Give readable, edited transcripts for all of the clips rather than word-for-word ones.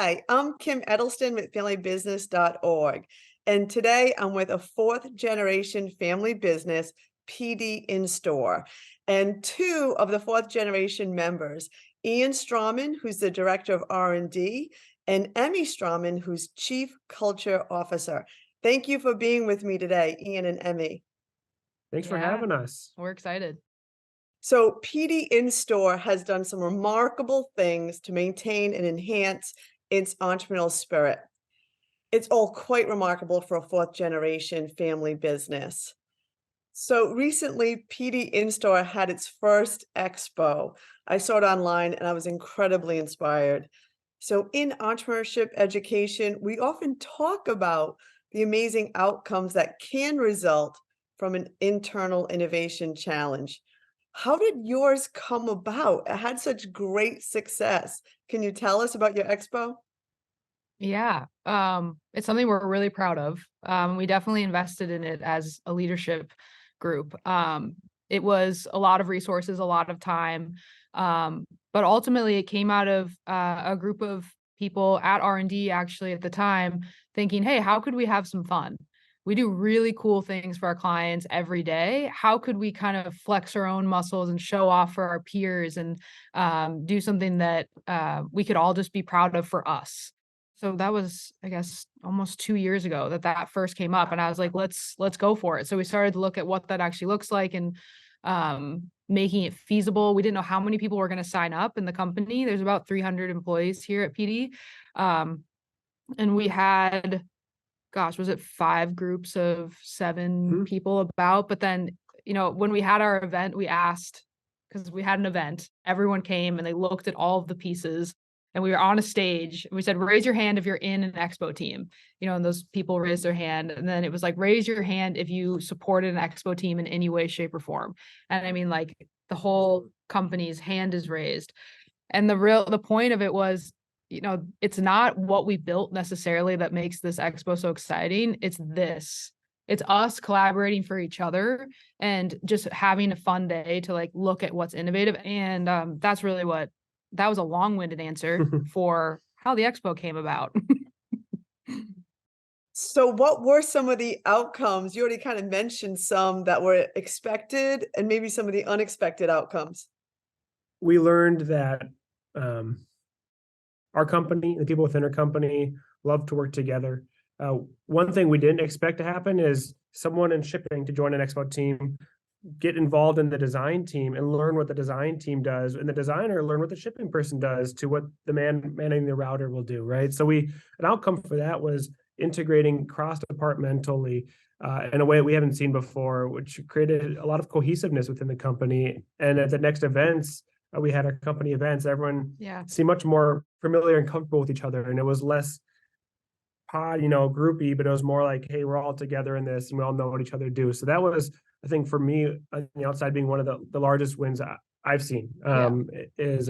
Hi, I'm Kim Edelston with FamilyBusiness.org, and today I'm with a fourth generation family business, PD Instore, and two of the fourth generation members, Ian Strawman, who's the director of R&D, and Emmy Strawman, who's chief culture officer. Thank you for being with me today, Ian and Emmy. Thanks for Yeah, having us. we're excited. So PD In-Store has done some remarkable things to maintain and enhance its entrepreneurial spirit. It's all quite remarkable for a fourth generation family business. So recently, PD In-Store had its first expo. I saw it online and I was incredibly inspired. So in entrepreneurship education, we often talk about the amazing outcomes that can result from an internal innovation challenge. How did yours come about? It had such great success. Can you tell us about your expo? Yeah, it's something we're really proud of. We definitely invested in it as a leadership group. It was a lot of resources, a lot of time, but ultimately it came out of a group of people at R&D actually at the time thinking, hey, how could we have some fun? We do really cool things for our clients every day. How could we kind of flex our own muscles and show off for our peers and do something that we could all just be proud of for us? So that was, I guess, almost 2 years ago that first came up, and I was like, "Let's go for it." So we started to look at what that actually looks like and, making it feasible. We didn't know how many people were gonna sign up in the company. There's about 300 employees here at PD. Um, and we had, gosh, was it 5 groups of 7 Mhm. people about? But then, when we had our event, we asked, because we had an event, everyone came and they looked at all of the pieces, and we were on a stage, and we said, "Raise your hand if you're in an expo team." And those people raised their hand, and then it was like, "Raise your hand if you supported an expo team in any way, shape, or form." And I mean, like, the whole company's hand is raised. And the point of it was, it's not what we built necessarily that makes this expo so exciting. It's us collaborating for each other and just having a fun day to like look at what's innovative. And that's really that was a long-winded answer for how the expo came about. So what were some of the outcomes? You already kind of mentioned some that were expected and maybe some of the unexpected outcomes. We learned that um, our company, the people within our company, love to work together. One thing we didn't expect to happen is someone in shipping to join an expo team, get involved in the design team and learn what the design team does, and the designer learn what the shipping person does to what the man manning the router will do, right? So an outcome for that was integrating cross-departmentally in a way we haven't seen before, which created a lot of cohesiveness within the company. And at the next events, we had our company events, everyone Yeah. seemed much more familiar and comfortable with each other. And it was less groupy, but it was more like, hey, we're all together in this and we all know what each other do. So that was, I think, for me, on the outside, being one of the largest wins I've seen, Yeah. is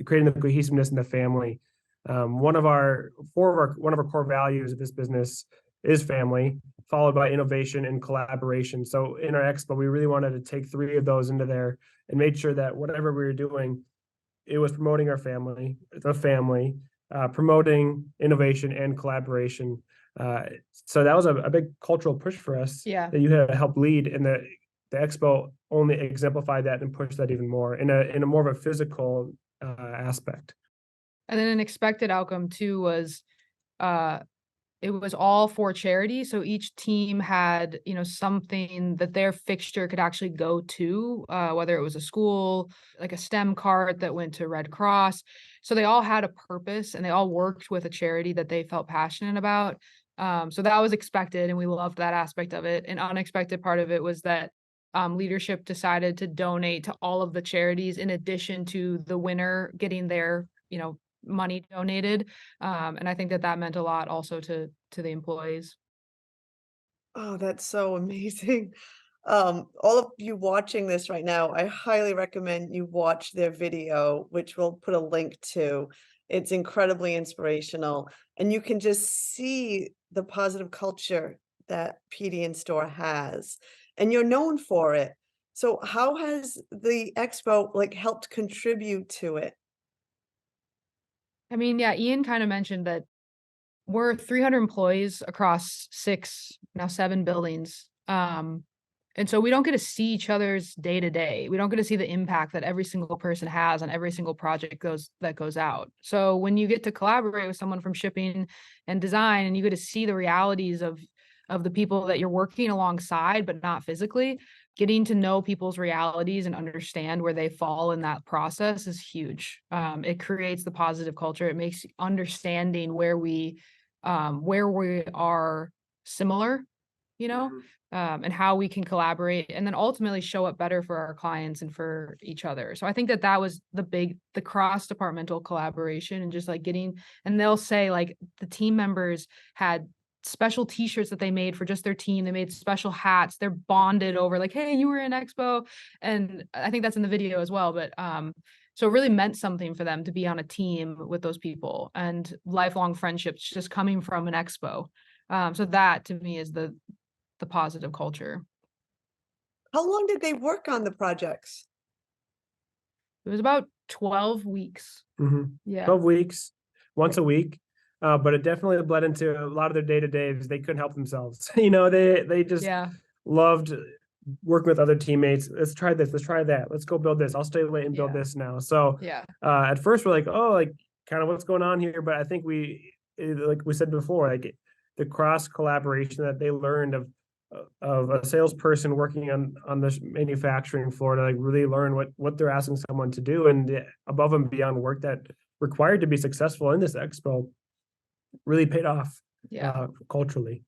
creating the cohesiveness in the family. One of our core values of this business is family, followed by innovation and collaboration. So in our expo, we really wanted to take 3 of those into there and made sure that whatever we were doing, it was promoting the family, promoting innovation and collaboration. So that was a big cultural push for us Yeah. that you had helped lead, and the expo only exemplified that and pushed that even more in a more of a physical aspect. And then an expected outcome too was uh it was all for charity. So each team had, something that their fixture could actually go to, whether it was a school, like a STEM cart that went to Red Cross. So they all had a purpose and they all worked with a charity that they felt passionate about. So that was expected, and we loved that aspect of it. An unexpected part of it was that leadership decided to donate to all of the charities in addition to the winner getting their, money donated. And I think that meant a lot also to the employees. Oh, that's so amazing. All of you watching this right now, I highly recommend you watch their video, which we'll put a link to. It's incredibly inspirational, and you can just see the positive culture that PD In-Store has, and you're known for it. So how has the expo, like, helped contribute to it? I mean, yeah, Ian kind of mentioned that we're 300 employees across 6, now 7 buildings. And so we don't get to see each other's day to day. We don't get to see the impact that every single person has on every single project that goes out. So when you get to collaborate with someone from shipping and design, and you get to see the realities of the people that you're working alongside, but not physically, getting to know people's realities and understand where they fall in that process is huge. It creates the positive culture. It makes understanding where we are similar, you know, and how we can collaborate and then ultimately show up better for our clients and for each other. So I think that was the cross-departmental collaboration and just like and they'll say like the team members had special t-shirts that they made for just their team. They made special hats. They're bonded over like, hey, you were in Expo. And I think that's in the video as well. But so it really meant something for them to be on a team with those people and lifelong friendships just coming from an Expo. So that to me is the positive culture. How long did they work on the projects? It was about 12 weeks. Yeah. 12 weeks, once a week. But it definitely bled into a lot of their day-to-days. They couldn't help themselves. They just loved working with other teammates. Let's try this. Let's try that. Let's go build this. I'll stay late and build this now. So at first we're like, oh, like kind of what's going on here. But I think like we said before, like the cross collaboration that they learned of a salesperson working on this manufacturing floor to like really learn what they're asking someone to do, and the above and beyond work that required to be successful in this expo really paid off culturally.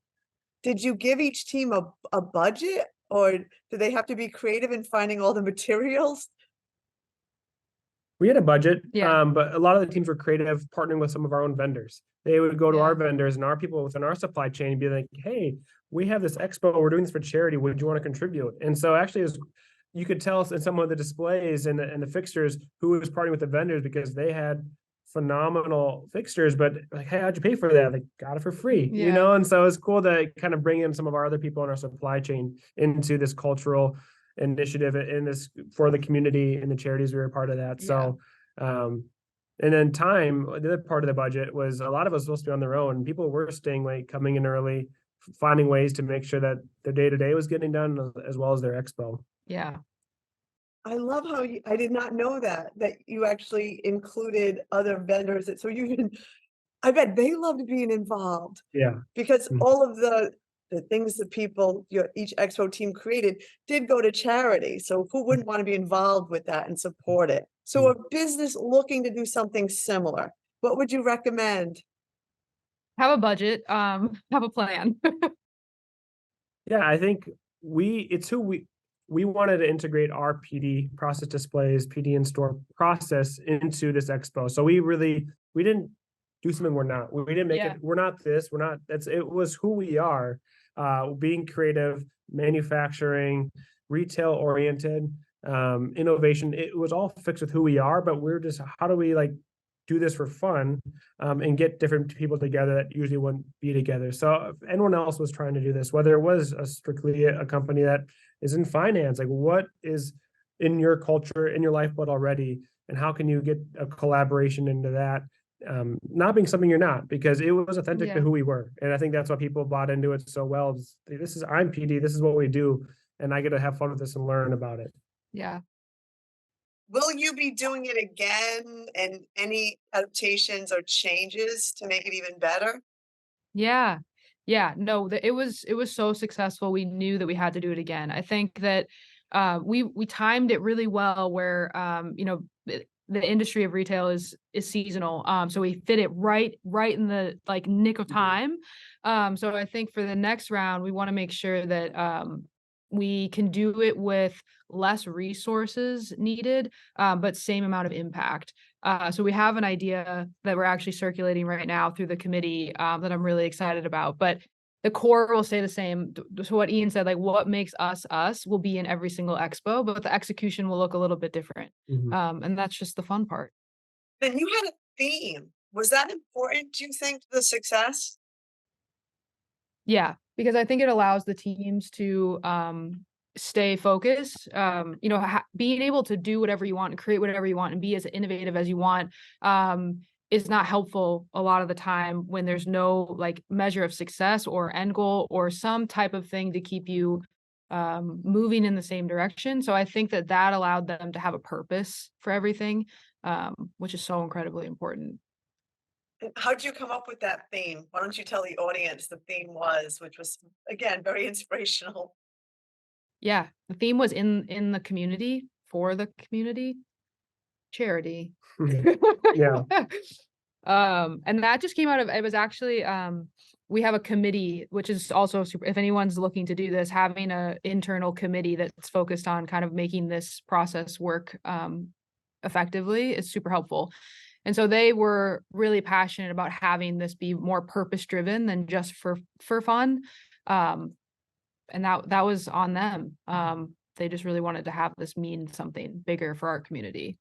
Did you give each team a budget, or do they have to be creative in finding all the materials? We had a budget, but a lot of the teams were creative, partnering with some of our own vendors. They would go to our vendors and our people within our supply chain and be like, hey, we have this expo, we're doing this for charity, would you want to contribute? And so actually you could tell in some of the displays and the fixtures who was partnering with the vendors, because they had phenomenal fixtures, but like, hey, how'd you pay for that? They got it for free, you know? And so it's cool to kind of bring in some of our other people in our supply chain into this cultural initiative in this for the community and the charities we were a part of that. So and then time, the other part of the budget was a lot of us supposed to be on their own. People were staying late, coming in early, finding ways to make sure that their day-to-day was getting done as well as their expo. Yeah. I love how I did not know that you actually included other vendors. I bet they loved being involved. Yeah. Because all of the things that each expo team created did go to charity. So who wouldn't want to be involved with that and support it? So a business looking to do something similar, what would you recommend? Have a budget, have a plan. Yeah, I think we wanted to integrate our PD process displays, PD Instore process into this expo. So we didn't do something we're not. We didn't make it, we're not this, we're not, it was who we are, being creative, manufacturing, retail oriented, innovation. It was all fixed with who we are, but we're just, how do we like do this for fun, and get different people together that usually wouldn't be together. So if anyone else was trying to do this, whether it was strictly a company that is in finance, like what is in your culture, in your lifeblood already, and how can you get a collaboration into that? Not being something you're not, because it was authentic to who we were. And I think that's why people bought into it so well. I'm PD, this is what we do, and I get to have fun with this and learn about it. Yeah. Will you be doing it again, and any adaptations or changes to make it even better? Yeah. Yeah. No, it was so successful. We knew that we had to do it again. I think that we timed it really well where the industry of retail is seasonal. So we fit it right in the like nick of time. So I think for the next round, we want to make sure that we can do it with less resources needed, but same amount of impact. So we have an idea that we're actually circulating right now through the committee that I'm really excited about. But the core will stay the same. So what Ian said, like what makes us will be in every single expo, but the execution will look a little bit different. And that's just the fun part. Then you had a theme. Was that important, do you think, to the success? Yeah, because I think it allows the teams to stay focused, being able to do whatever you want and create whatever you want and be as innovative as you want, is not helpful a lot of the time when there's no like measure of success or end goal or some type of thing to keep you moving in the same direction. So I think that that allowed them to have a purpose for everything, which is so incredibly important. And how'd you come up with that theme? Why don't you tell the audience the theme was, which was, again, very inspirational. Yeah, the theme was in the community, for the community, charity. Yeah. And that just came out of, it was actually, we have a committee, which is also super, if anyone's looking to do this, having a internal committee that's focused on kind of making this process work effectively is super helpful. And so they were really passionate about having this be more purpose driven than just for fun. And that was on them. They just really wanted to have this mean something bigger for our community.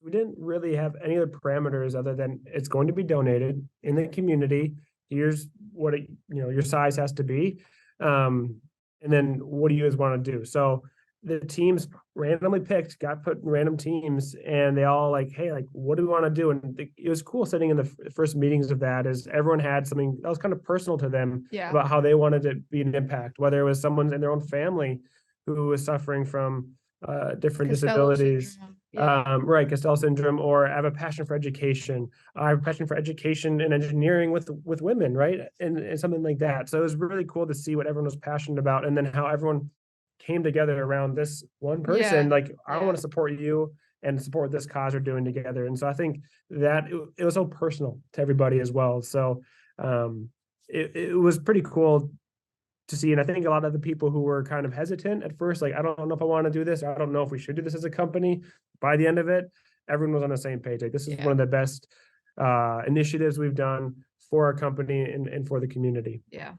We didn't really have any other parameters other than it's going to be donated in the community. Here's what it, your size has to be. And then what do you guys want to do? So the teams randomly picked, got put in random teams, and they all like, hey, like, what do we want to do? And it was cool sitting in the first meetings of that, is everyone had something that was kind of personal to them about how they wanted to be an impact, whether it was someone in their own family who was suffering from different Costello disabilities. syndrome. Yeah. Right, Costello syndrome, or I have a passion for education. I have a passion for education and engineering with women, right? And something like that. So it was really cool to see what everyone was passionate about, and then how everyone came together around this one person. Yeah. Like, I Yeah. want to support you and support this cause we're doing together. And so I think that it was so personal to everybody as well. So it was pretty cool to see. And I think a lot of the people who were kind of hesitant at first, like, I don't know if I want to do this, I don't know if we should do this as a company, by the end of it, everyone was on the same page. Like, this is one of the best initiatives we've done for our company and for the community. Yeah.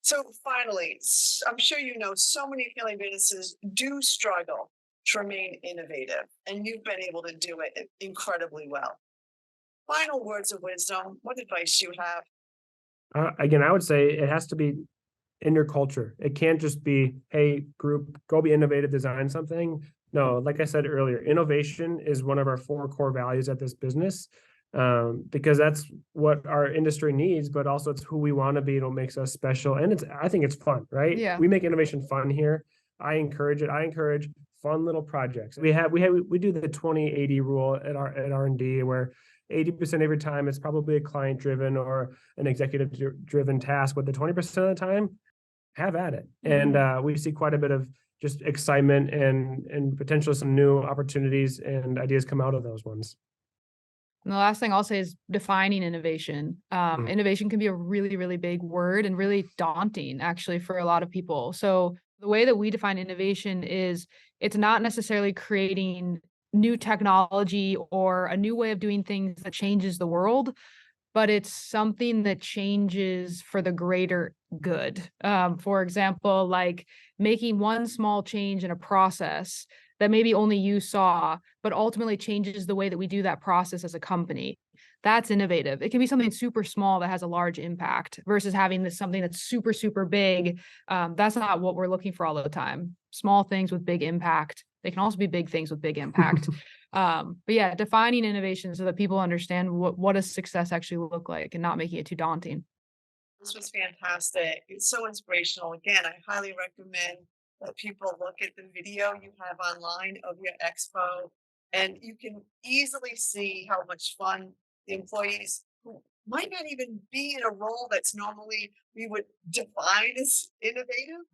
So finally, I'm sure you know so many family businesses do struggle to remain innovative, and you've been able to do it incredibly well. Final words of wisdom, what advice do you have? Again, I would say it has to be in your culture. It can't just be, hey, group, go be innovative, design something. No, like I said earlier, innovation is one of our 4 core values at this business, because that's what our industry needs, but also it's who we want to be and what makes us special. And I think it's fun, right? Yeah. We make innovation fun here. I encourage it. I encourage fun little projects. We do the 20-80 rule at R&D, where 80% of your time is probably a client driven or an executive driven task, but the 20% of the time, have at it. And we see quite a bit of just excitement and potentially some new opportunities and ideas come out of those ones. And the last thing I'll say is defining innovation. Innovation can be a really, really big word and really daunting, actually, for a lot of people. So the way that we define innovation is it's not necessarily creating new technology or a new way of doing things that changes the world, but it's something that changes for the greater good. For example, like making one small change in a process that maybe only you saw, but ultimately changes the way that we do that process as a company. That's innovative. It can be something super small that has a large impact versus having this something that's super, super big. That's not what we're looking for all the time. Small things with big impact. They can also be big things with big impact. But yeah, defining innovation so that people understand what does success actually look like and not making it too daunting. This was fantastic. It's so inspirational. Again, I highly recommend that people look at the video you have online of your expo, and you can easily see how much fun the employees who might not even be in a role that's normally we would define as innovative,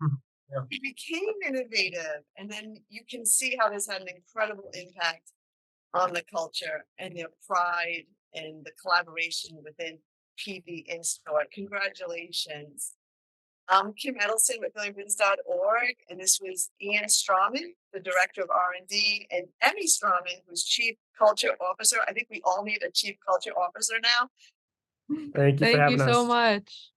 Yeah. became innovative. And then you can see how this had an incredible impact on the culture and their pride and the collaboration within PD Instore. Congratulations. I'm Kim Edelson with FamiliBiz.org, and this was Ian Strawman, the Director of R&D, and Emmy Strawman, who's Chief Culture Officer. I think we all need a Chief Culture Officer now. Thank you for Thank having you us. so much.